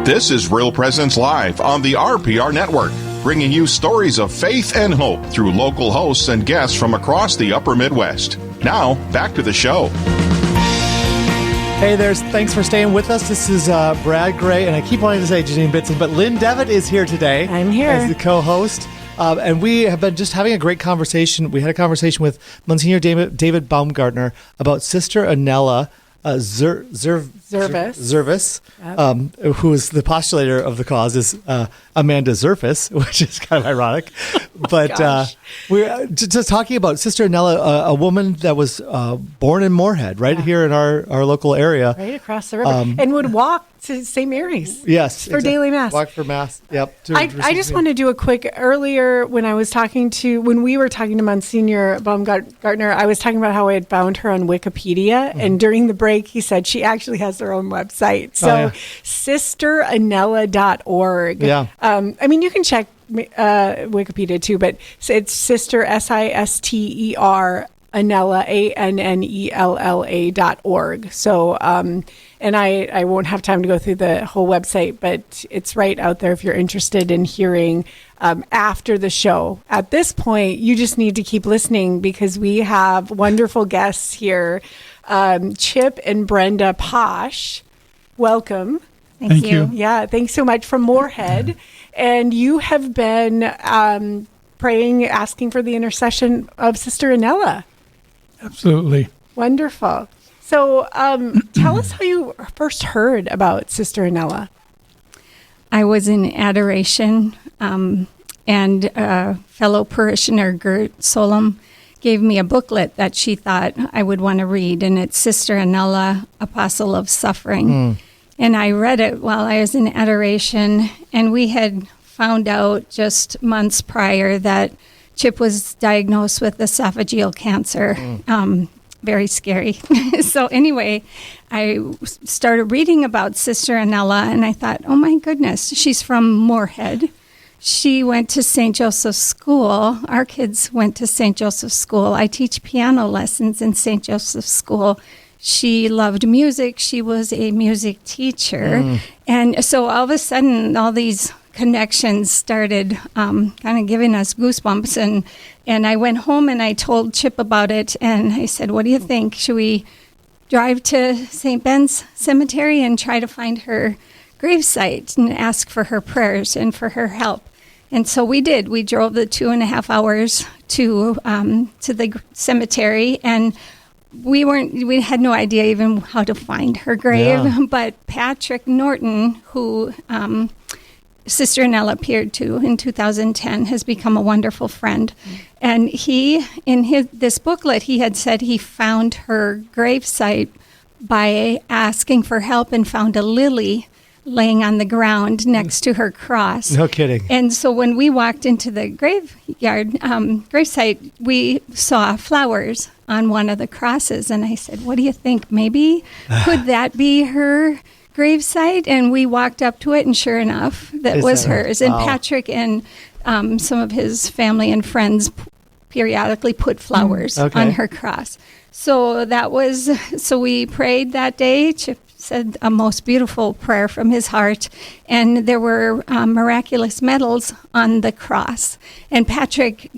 This is Real Presence Live on the RPR Network, bringing you stories of faith and hope through local hosts and guests from across the upper Midwest. Now, back to the show. Hey there, thanks for staying with us. This is Brad Gray, and I keep wanting to say Janine Bitson, but Lynn Devitt is here today. I'm here. As the co-host. And we have been just having a great conversation. We had a conversation with Monsignor David Baumgartner about Sister Annella Zervas, Yep. Who is the postulator of the cause, is Amanda Zerfas, which is kind of ironic. But we're just talking about Sister Annella, a woman that was born in Moorhead, right here in our local area. Right across the river. And would walk to St. Mary's. Yes. For daily Mass. Walk for Mass. Yep. I just want to do a quick, earlier when we were talking to Monsignor Baumgartner, I was talking about how I had found her on Wikipedia. Mm-hmm. And during the break, he said she actually has her own website. So sisterannella.org. Yeah. I mean, you can check Wikipedia too, but it's Sister, Sister Annella, ANNELLA.org. So, and I won't have time to go through the whole website, but it's right out there if you're interested in hearing after the show. At this point, you just need to keep listening because we have wonderful guests here. Chip and Brenda Posch, welcome. Thank you. Yeah, thanks so much from Moorhead. And you have been praying, asking for the intercession of Sister Annella. Absolutely. Wonderful. So tell us how you first heard about Sister Annella. I was in adoration, and a fellow parishioner, Gert Solom, gave me a booklet that she thought I would want to read, and it's Sister Annella, Apostle of Suffering. And I read it while I was in adoration, and we had found out just months prior that Chip was diagnosed with esophageal cancer. Very scary. So anyway, I started reading about Sister Annella, and I thought, oh my goodness, she's from Moorhead. She went to St. Joseph's School. Our kids went to St. Joseph's School. I teach piano lessons in St. Joseph's School. She loved music. She was a music teacher. And so all of a sudden, all these connections started kind of giving us goosebumps. And I went home and I told Chip about it. And I said, what do you think? Should we drive to St. Ben's Cemetery and try to find her gravesite and ask for her prayers and for her help? And so we did. We drove the 2.5 hours to the cemetery, and we had no idea even how to find her grave. Yeah. But Patrick Norton, who Sister Annella appeared to in 2010, has become a wonderful friend. And he, in this booklet, he had said he found her gravesite by asking for help and found a lily laying on the ground next to her cross. No kidding. And so when we walked into the gravesite, we saw flowers on one of the crosses. And I said, what do you think? Maybe could that be her gravesite? And we walked up to it, and sure enough, that was hers. And Patrick and some of his family and friends periodically put flowers on her cross. So we prayed that day. Chip said a most beautiful prayer from his heart, and there were miraculous medals on the cross. And Patrick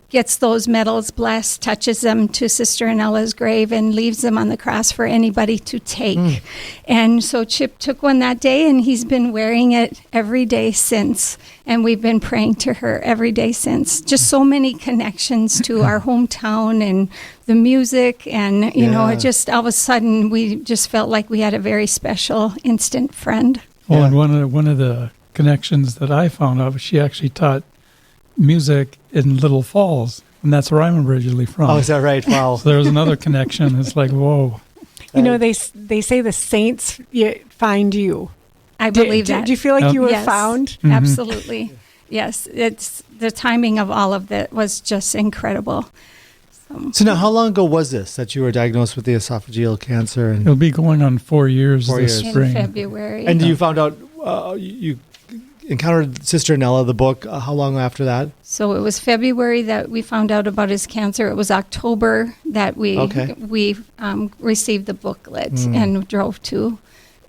gets those medals blessed, touches them to Sister Annella's grave, and leaves them on the cross for anybody to take. And so Chip took one that day, and he's been wearing it every day since. And we've been praying to her every day since. Just so many connections to our hometown and the music. And, you know, it just all of a sudden we just felt like we had a very special instant friend. Well, and one of the connections that I found out, she actually taught music in Little Falls, and that's where I'm originally from. Oh, is that right? Wow. So there's another connection. It's like, whoa. You know, they say the saints find you. I believe that. Do you feel like you were found? Mm-hmm. Absolutely. Yes. It's the timing of all of that was just incredible. So now, how long ago was this that you were diagnosed with the esophageal cancer? And it'll be going on 4 years this spring. In February. And you found out you encountered Sister Annella, the book. How long after that? So it was February that we found out about his cancer. It was October that we received the booklet and drove to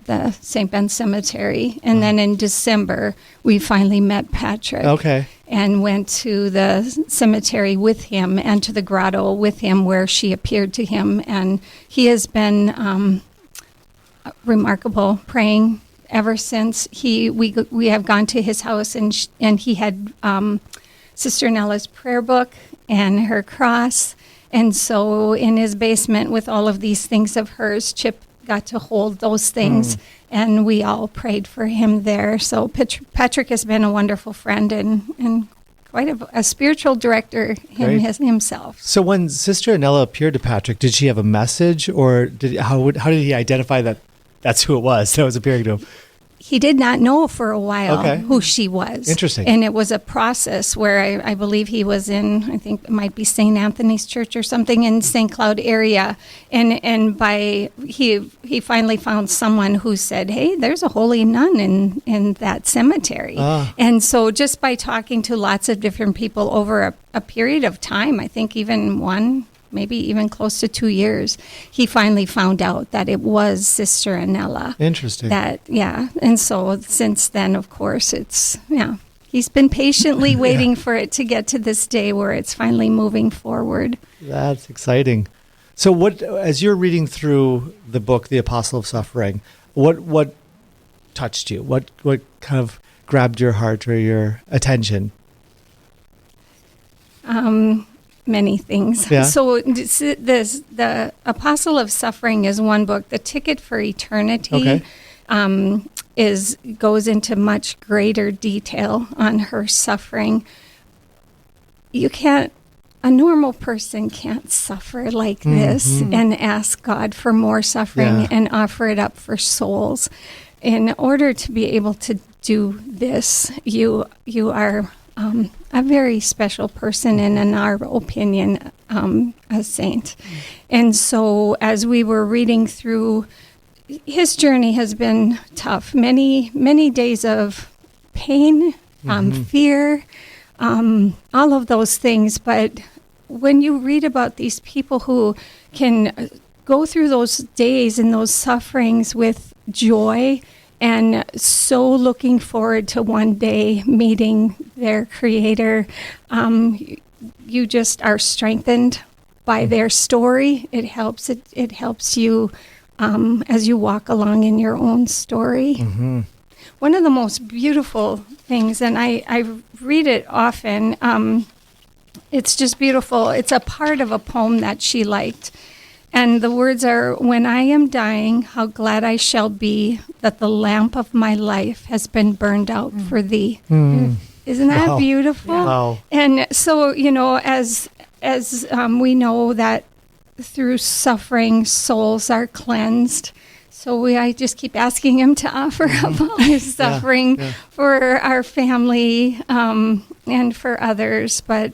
the St. Ben Cemetery. And then in December, we finally met Patrick. Okay. And went to the cemetery with him and to the grotto with him where she appeared to him. And he has been remarkable, praying ever since. We have gone to his house, and he had Sister Annella's prayer book and her cross. And so in his basement with all of these things of hers, Chip got to hold those things, and we all prayed for him there. So Patrick has been a wonderful friend and quite a spiritual director himself. So when Sister Annella appeared to Patrick, did she have a message, or how did he identify that that's who it was that was appearing to him? He did not know for a while who she was. Interesting. And it was a process where I believe he was in, I think it might be St. Anthony's Church or something in St. Cloud area. And he finally found someone who said, hey, there's a holy nun in that cemetery. And so just by talking to lots of different people over a period of time, I think even maybe even close to 2 years, he finally found out that it was Sister Annella. Interesting. And so since then, of course, he's been patiently waiting for it to get to this day where it's finally moving forward. That's exciting. So as you're reading through the book, The Apostle of Suffering, what touched you? What kind of grabbed your heart or your attention? Many things. Yeah. So the Apostle of Suffering is one book. The Ticket for Eternity goes into much greater detail on her suffering. A normal person can't suffer like this and ask God for more suffering and offer it up for souls. In order to be able to do this, you are a very special person, and in our opinion, a saint. And so as we were reading through, his journey has been tough. Many, many days of pain, fear, all of those things. But when you read about these people who can go through those days and those sufferings with joy, and so looking forward to one day meeting their Creator, you just are strengthened by their story. It helps you as you walk along in your own story. One of the most beautiful things, and I read it often, it's just beautiful. It's a part of a poem that she liked. And the words are, when I am dying, how glad I shall be that the lamp of my life has been burned out for thee. Isn't that beautiful? Wow. And so, as we know that through suffering, souls are cleansed. So I just keep asking him to offer up all his suffering for our family and for others. But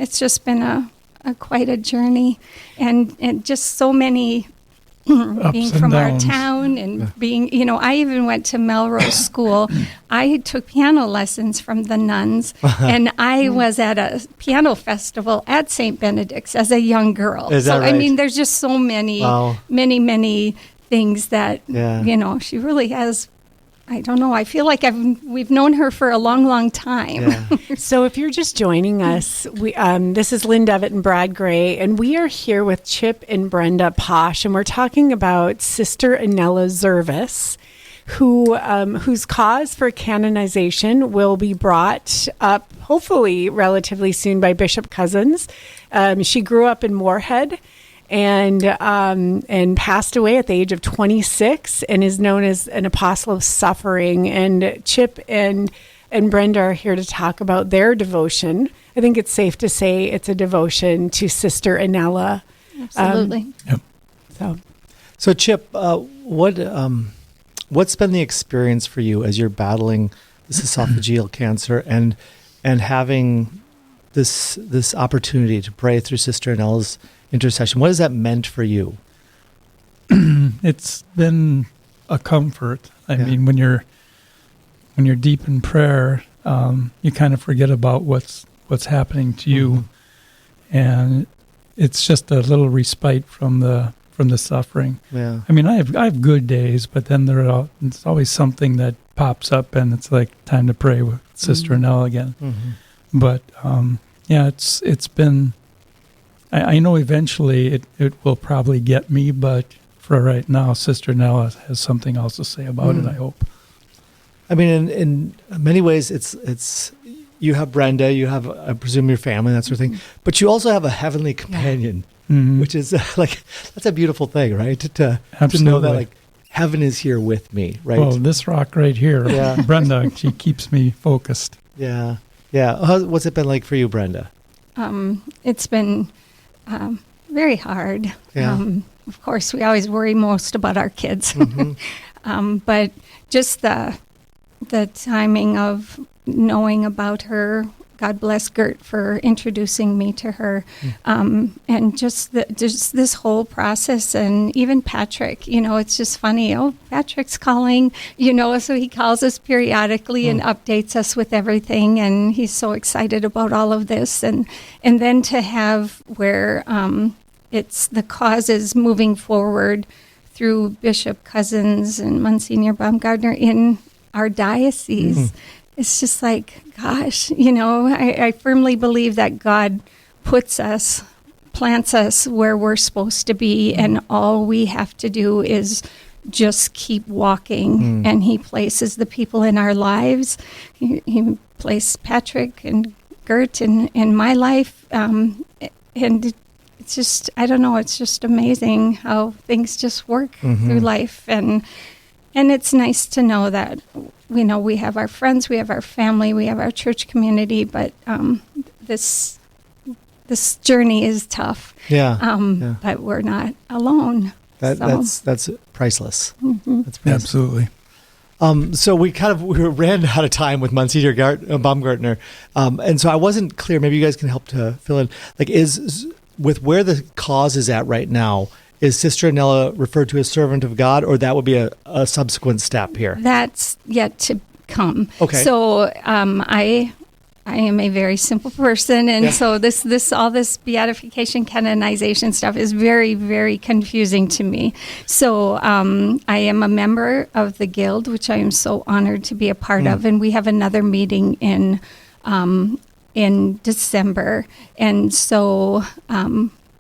it's just been quite a journey, and just so many being from our town and being, I even went to Melrose School. I took piano lessons from the nuns, and I was at a piano festival at St. Benedict's as a young girl. Is that right? I mean, there's just so many, many things that, she really has. I don't know. I feel like we've known her for a long, long time. Yeah. So if you're just joining us, this is Lynn Devitt and Brad Gray, and we are here with Chip and Brenda Posch, and we're talking about Sister Annella Zervas, whose cause for canonization will be brought up hopefully relatively soon by Bishop Cousins. She grew up in Moorhead, and passed away at the age of 26, and is known as an apostle of suffering. And Chip and Brenda are here to talk about their devotion. I think it's safe to say it's a devotion to Sister Annella. Absolutely. So Chip, what's been the experience for you as you're battling this esophageal cancer and having this opportunity to pray through Sister Annella's intercession? What has that meant for you? It's been a comfort. I mean, when you're deep in prayer, you kind of forget about what's happening to you, and it's just a little respite from the from the suffering. Yeah. I mean, I have good days, but then it's always something that pops up, and it's like time to pray with Sister Annella again. Mm-hmm. But it's been. I know eventually it will probably get me, but for right now, Sister Annella has something else to say about it, I hope. I mean, in many ways, it's you have Brenda, you have, I presume, your family, that sort of thing, but you also have a heavenly companion, which is that's a beautiful thing, right? To know that like heaven is here with me, right? Well, this rock right here, Brenda, she keeps me focused. Yeah. What's it been like for you, Brenda? It's been very hard. Yeah. Of course, we always worry most about our kids, but just the timing of knowing about her. God bless Gert for introducing me to her, and just this whole process, and even Patrick. It's just funny. Oh, Patrick's calling. So he calls us periodically and updates us with everything, and he's so excited about all of this, and then to have where it's the causes moving forward through Bishop Cousins and Monsignor Baumgartner in our diocese. It's just like, gosh, I firmly believe that God plants us where we're supposed to be, and all we have to do is just keep walking, and he places the people in our lives. He placed Patrick and Gert in my life, and it's just, I don't know, it's just amazing how things just work through life, and it's nice to know that we have our friends, we have our family, we have our church community, but this journey is tough. But we're not alone. That's priceless. That's priceless. Absolutely. So we ran out of time with Monsignor Baumgartner, and so I wasn't clear. Maybe you guys can help to fill in. Like, is with where the cause is at right now, is Sister Annella referred to as servant of God, or that would be a subsequent step here? That's yet to come. Okay. So I am a very simple person, and so all this beatification, canonization stuff is very, very confusing to me. So I am a member of the Guild, which I am so honored to be a part of, and we have another meeting in December, and so.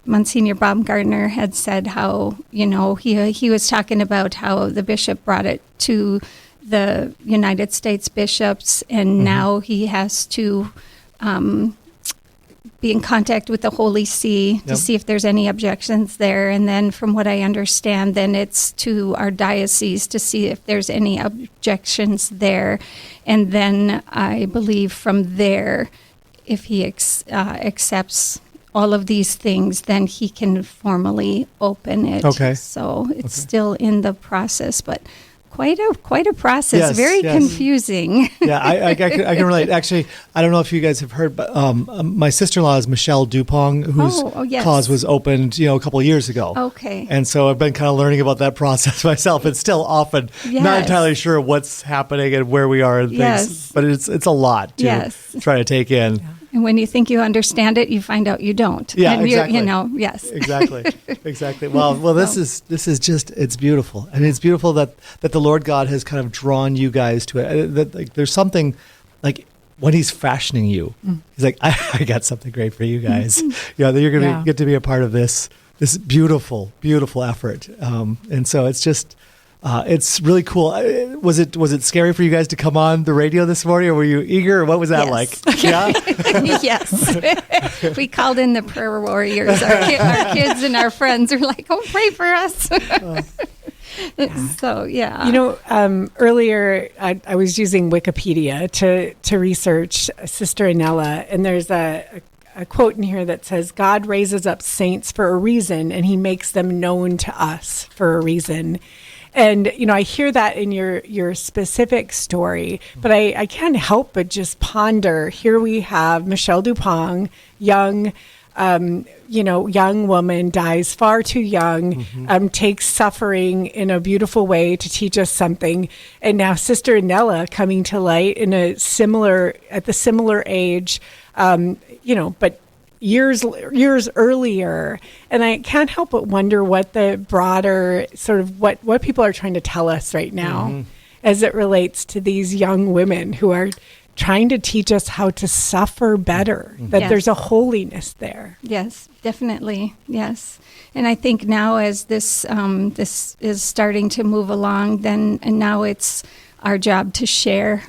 Monsignor Baumgartner had said how, he was talking about how the bishop brought it to the United States bishops, and now he has to be in contact with the Holy See to see if there's any objections there. And then from what I understand, then it's to our diocese to see if there's any objections there. And then I believe from there, if he accepts all of these things, then he can formally open it. Okay. So it's still in the process, but quite a process. Very confusing. Yeah, I can relate. Actually, I don't know if you guys have heard, but my sister-in-law is Michelle Dupont, whose cause was opened, a couple of years ago. Okay. And so I've been kind of learning about that process myself. It's still often not entirely sure what's happening and where we are and things, but it's a lot to try to take in. Yeah. And when you think you understand it, you find out you don't. Yeah, and exactly. Yes. Exactly. Well, this is just, it's beautiful. And it's beautiful that the Lord God has kind of drawn you guys to it. That there's something, like, when he's fashioning you, he's like, I got something great for you guys. That you're going to get to be a part of this beautiful, beautiful effort. And so it's just, it's really cool. Was it scary for you guys to come on the radio this morning, or were you eager? Or what was that like? Yeah. Yes. We called in the prayer warriors. Our kids and our friends are like, "Oh, pray for us." So earlier I was using Wikipedia to research Sister Annella, and there's a quote in here that says, "God raises up saints for a reason, and he makes them known to us for a reason." And, I hear that in your specific story, but I can't help but just ponder. Here we have Michelle Dupont, young woman, dies far too young, takes suffering in a beautiful way to teach us something. And now Sister Annella coming to light at the similar age, but years earlier. And I can't help but wonder what the broader sort of what people are trying to tell us right now as it relates to these young women who are trying to teach us how to suffer better, that there's a holiness there. Yes, definitely. Yes. And I think now as this is starting to move along, and now it's our job to share,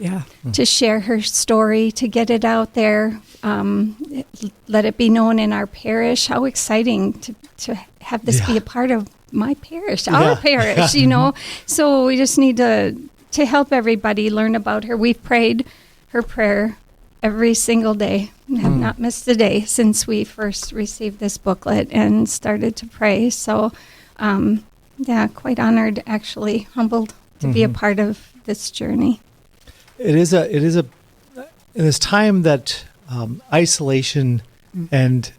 to share her story, to get it out there, let it be known in our parish. How exciting to have this be a part of my parish, our parish, you know. So we just need to help everybody learn about her. We've prayed her prayer every single day. We have not missed a day since we first received this booklet and started to pray. So, quite honored, actually, humbled to be a part of this journey. It is in this time that isolation and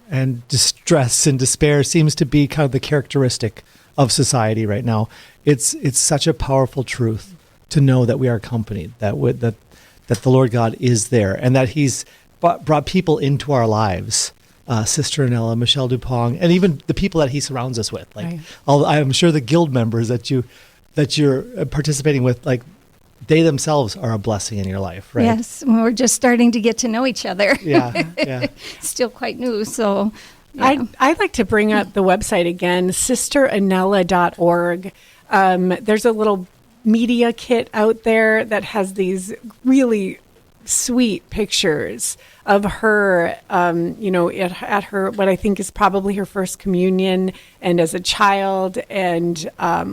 distress and despair seems to be kind of the characteristic of society right now. It's such a powerful truth to know that we are accompanied, that the Lord God is there, and that He's brought people into our lives. Sister Annella, Michelle Dupont, and even the people that He surrounds us with. Like, I'm sure the guild members that you're participating with, like, they themselves are a blessing in your life, right? Yes, we're just starting to get to know each other. Yeah. Still quite new, so. Yeah. I'd like to bring up the website again, sisterannella.org. There's a little media kit out there that has these really sweet pictures of her, at her, what I think is probably her first communion, and as a child, and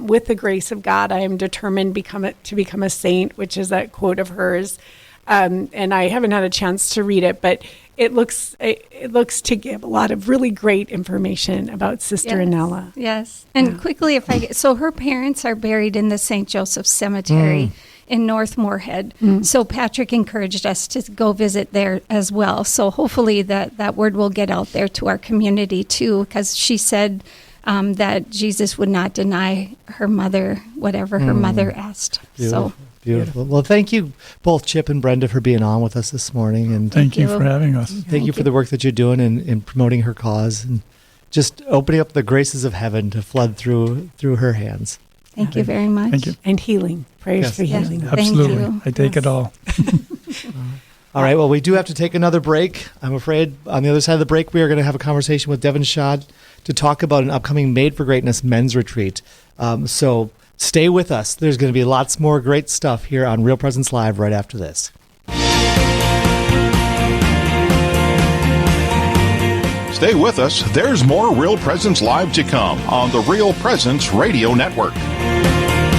with the grace of God, I am determined to become a saint, which is that quote of hers. And I haven't had a chance to read it, but it looks to give a lot of really great information about Sister Annella. Yes. And quickly, so her parents are buried in the St. Joseph Cemetery in North Moorhead. So Patrick encouraged us to go visit there as well. So hopefully that word will get out there to our community too, because she said that Jesus would not deny her mother whatever her mother asked. Beautiful. Beautiful. Well, thank you both, Chip and Brenda, for being on with us this morning. And thank you for having us. Thank you for the work that you're doing in promoting her cause and just opening up the graces of heaven to flood through her hands. Thank you very much. Thank you. And healing. Prayers for healing. Absolutely. Thank you. I take it all. All right. Well, we do have to take another break. I'm afraid on the other side of the break, we are going to have a conversation with Devin Schad to talk about an upcoming Made for Greatness men's retreat. So stay with us. There's going to be lots more great stuff here on Real Presence Live right after this. Stay with us. There's more Real Presence Live to come on the Real Presence Radio Network.